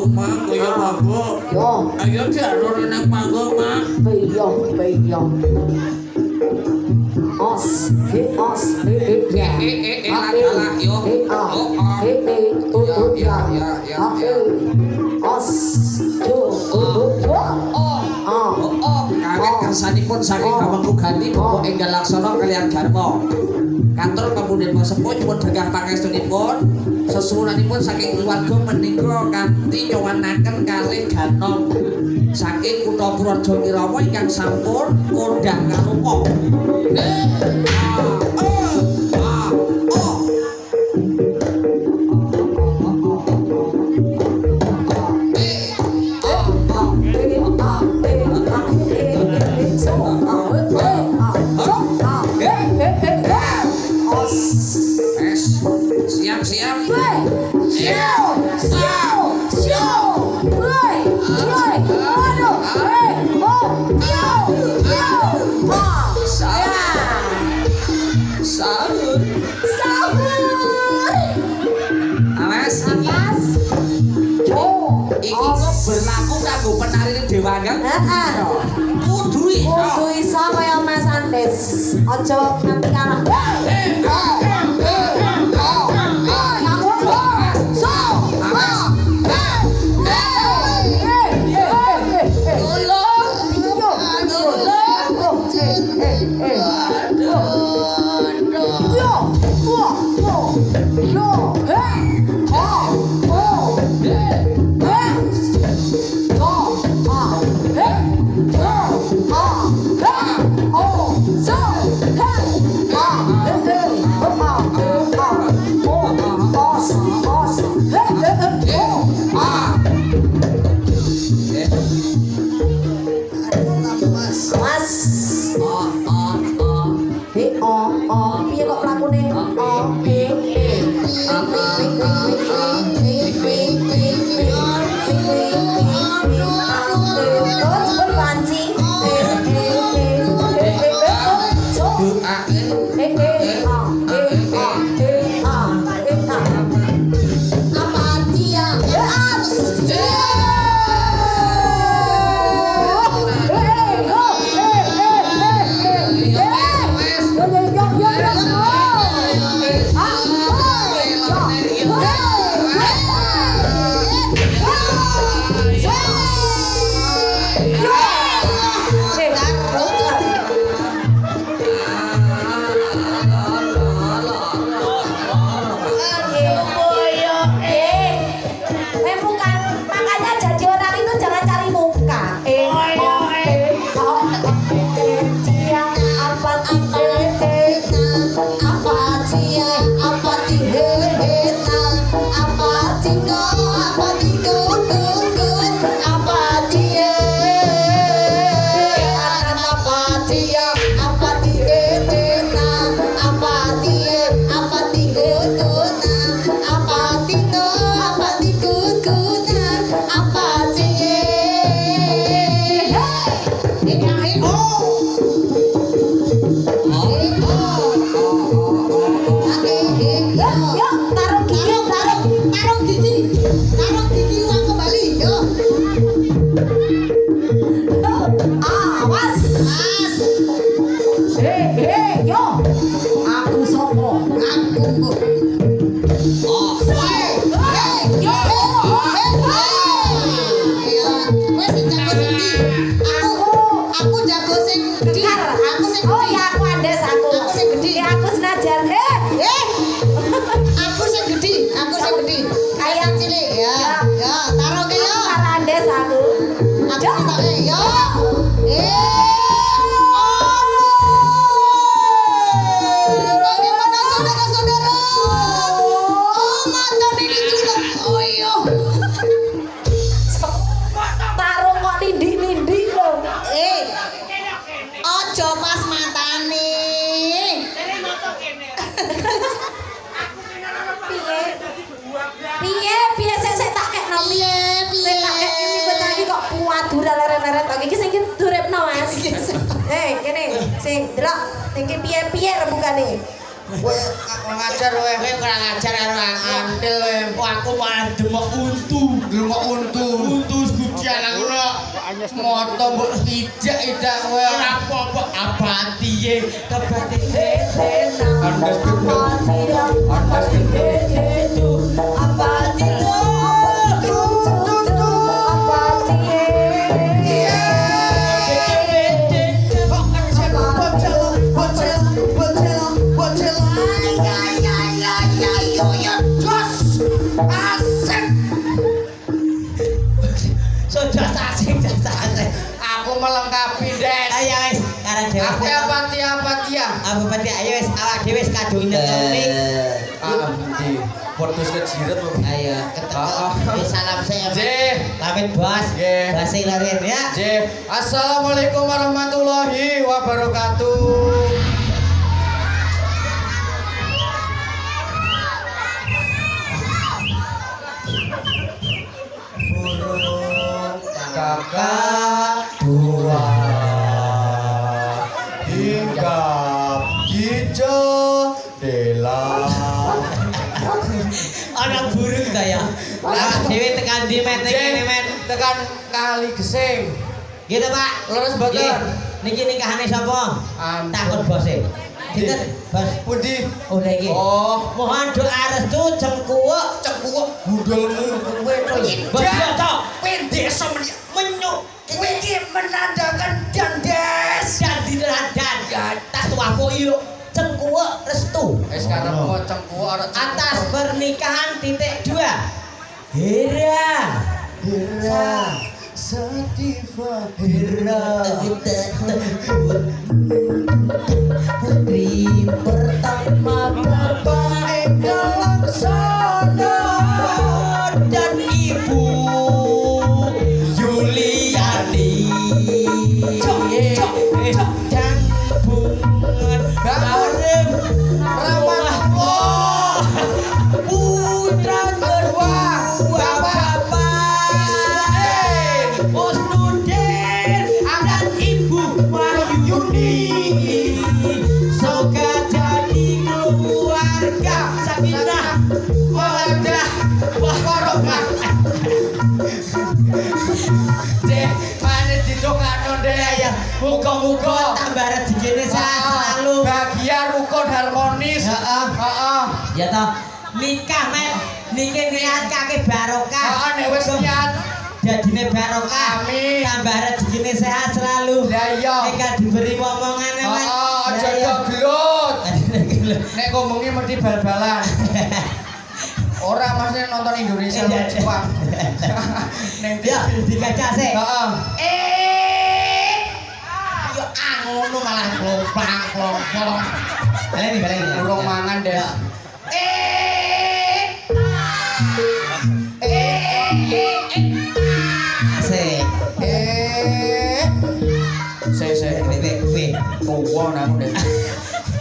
panggung Mak, kaya mabuk. Yo. Ayo jalur nang panggung Mak. Beyo. Os, ya. Alah yo. Os, Kawit kersanipun saking Kamangku Gandhi Bapak Enggal Laksana kaliyan Darma. Kantor kemudian sepuh nyuwun dagah pangestunipun sesuwunanipun saking keluarga menika kanthi nyuwunaken kalih ganom saking Kutha Puraja Irama ingkang sampun kondhang karupa. Berlaku kanggo penari Dewangan. Heeh. Kudu Iso kaya Mas Andes. Aja nganti kalah. Piye kok lakune? Iki piye-piye rembugane? Kowe ngajar kowe kurang ajar karo Antil kowe. aku malah demek untu. Demek untu. Untu gudian aku lho. Moto mbok tidak kowe. Ora apa-apa abatiye kebati Andes gede. Andes gede. Aku melengkapi des. Ayo wis, karang dhewe. Aku apatia. Apa pati ayo wis awak dhewe wis kado ini. Di putus kejiret lho. Ayo ketemu. Wis salam saya. J. Pamit bos. Nggih. Basi larin ya. J. Assalamualaikum warahmatullahi wabarakatuh. Kakak tua hingga hijau dela. Ana burung ta ya. Awak dhewe tekan ndi men ngene men. Tekan kali gesing. Gitu Pak. Leres mboten? Nggih. Niki nikahane sapa? Ampun. Takut bose. Sinten? Bos. Pundi? Oh niki. Oh, Mohon doa restu cengkuwek. cengkuwek budalmu kowe to. Bos to. Pendesa Menyuk. iki menandakan dandes. Dan diradan. Tak tuaku iyo. Cengkuwek restu. Wis karep mau cengkuwek Atas pernikahan titik 2. Hera. Hera Sativa Hera Putri pertama Bapak Eka Laksana dan Ibu Yuliani dan Bungan Arif Ramadhan putra kedua Bapak Usnudin dan Ibu Wahyuni. Semoga jadi keluarga sakinah mawaddah warahmah. Deh, mana didongakno deh Ya, muga-muga tambah rezekine sehat selalu. bahagia rukun harmonis. Heeh. Heeh. Ya toh, nikah men niki niatake barokah. Heeh, nek wis niat Jadine barokah. Amin. Tambah rezekine sehat selalu. Lah iya. Eka diberi omongan men. Heeh, aja Ya, ya. gelut. Nek ngomongi mesti bal-balan. Ora masih nonton Indonesia Iya, iya. Jepang. Neng Ya, dikacak sih. Heeh. Yo ngono malah klomplang. Baleni. Urung mangan deh. Asik. Saya tuwa nang deh.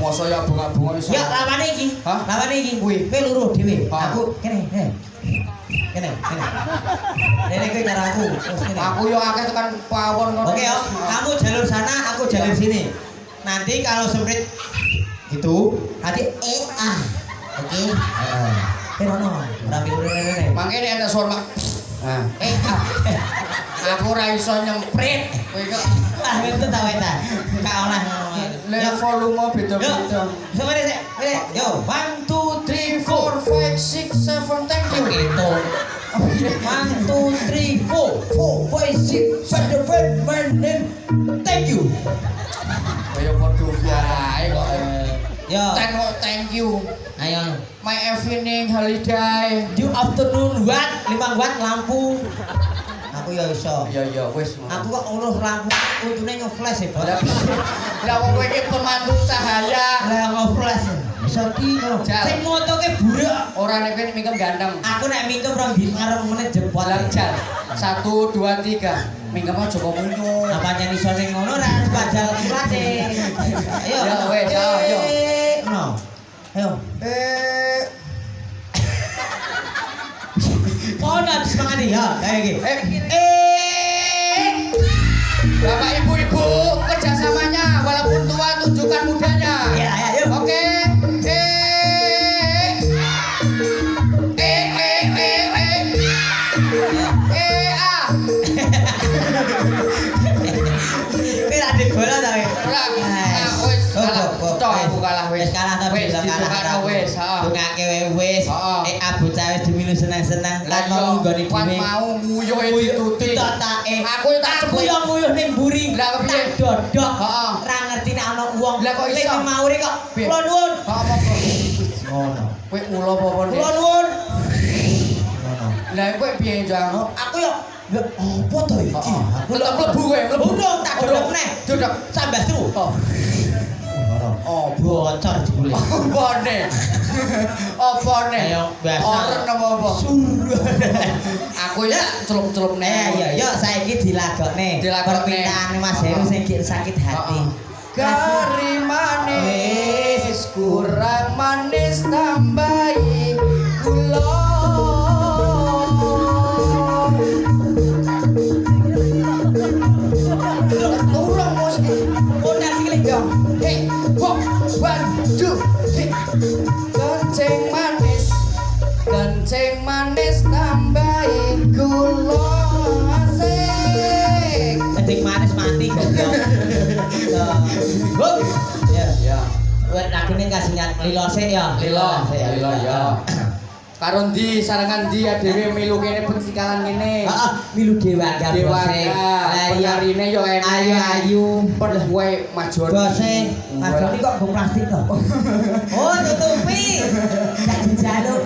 Mosok ya bunga-bunga iso. Ya lawane iki. Hah? Lawane iki. Kuwi. Kowe loro dhewe. Hah? Aku kene. Kene. Rene kowe karo aku. Terus kene. Aku yo akeh tekan pawon ngono. Oke yo, kamu jalur sana, aku jalur sini. Nanti kalau semprit gitu, nanti Oke. Rono, rapi rene. Mangkene ana suara. Nah, aku ora iso nyemprit. Kowe kok Ah, itu ta weta. Ka olah. le volume Yo, beda-beda. sebenarnya sih, yo, 1, 2, 3, 4. 4 5 6 7 thank you. Gitu. 1, 2, 3, 4, 5, 6, 7, 8, 9, thank you. Kaya padha wae kok. Yo, Thank you. ayo. My evening holiday. New afternoon watt, 5 watt lampu. Aku ya iso. Ya wis. Aku kok ngurus lampu untune nge-flash ya, Bos. Lah wong kowe iki pemandu cahaya. Lah nge-flash. Iso ki lho. Jal. Sing motoke burak. Ora nek kowe mingkem ganteng. Aku nek mingkem rong dina ngarep menit jebot. Lancar. 1 2 3. Mingkem aja kok ngono. Apa nyanyi iso ning ngono ora harus bajal klate. Ayo. Ya, wes, ayo. No. Ayo. Oh, nak semangat nih ya, kayak gini. Bapak Ibu-ibu, kerjasamanya walaupun tua tunjukkan mudanya. Ya, ya, yuk. Oke. Heeh. Abu cawes dimilu senang-senang Lah kan mau nggone kan dhewe. mau nguyuh dituti. Totake. Aku tak Aku cepet. yo nguyuh ning mburi. Lah, kepiye? Tak dodok. Heeh. Ora ngerti nek ana wong. Lah, kok iso? Lek maure kok. Piye? Kula nuwun. Apa kok? Ngono. Kowe ulo apa nek? Kula nuwun. Ngono. Lah kowe piye jang? Aku yo apa to iki? Heeh. Aku Tetep mlebu kowe, mlebu. Urung tak dodok meneh. Dodok. Sambas tru. Oh. Oh, bocor jebule. Apa nek? Apa nek? Ayo, biasa. Oren apa? Aku ya celup-celup nek. Ya, yuk saiki dilagokne. Dilagokne. Permintaane Mas Heru sing sakit hati. Kari manis kurang manis tambahi gula. Urang musik. Udah sikile yo. Hey, hop, one, two, hey. Kencing manis tambahi gula asik. Kencing manis mati goblok. Hop. Ya. Ya, Wes lagune kasih nyat lilo sik ya. lilo sik, ya. Karo ndi sarangan ndi dhewe milu kene petikalan kene. Heeh, milu dewa gak Dewaka, penarine yo enak. Ayu-ayu. Pernah wae majon. Bose, Mas kok bung plastik to? Oh, tutupi. Gak dijaluk.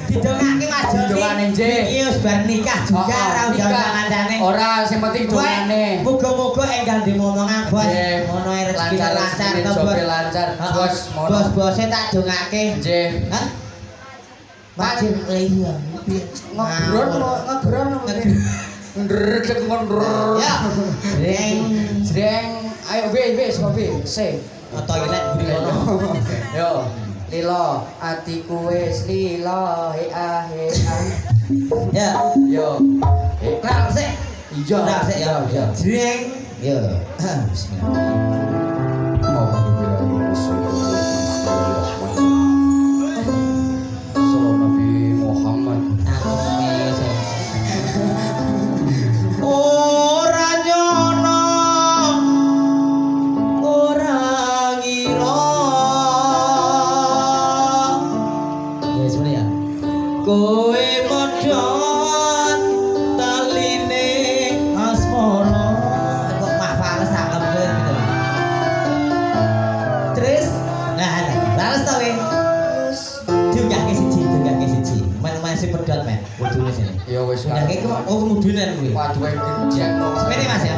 Didongake Mas Joni. Didongane, Nje. Iki wis bar nikah juga ra udah kancane. Ora sing penting dongane. Muga-muga enggal dimomongan bos. Nggih. Ngono ae rezeki lancar to bos. Jobe lancar. Bos mono. Bos-bose tak dongake. Nggih. Hah? Macem iya. Ngegron. Ndredeg ngendrek. Ya. Reng. Jreng, ayo wis kopi. Se. Toilet buri ngono. Yo. Lilo, atiku wis lilo, he ah. Ya. Yo. Nah, sik. Iya. Nah, sik ya. Iya. Jreng. Yo. Bismillah. Nabi Muhammad. Ora nyono ora ngira ya sebenarnya kowe modhon taline asmara kok mah fales sangkem kowe gitu terus nah laras to kowe dungake siji masih pedot men kudune sini Ya wis. dungake kok oh kemudian kuwi Waduh gedhe. sepene Mas ya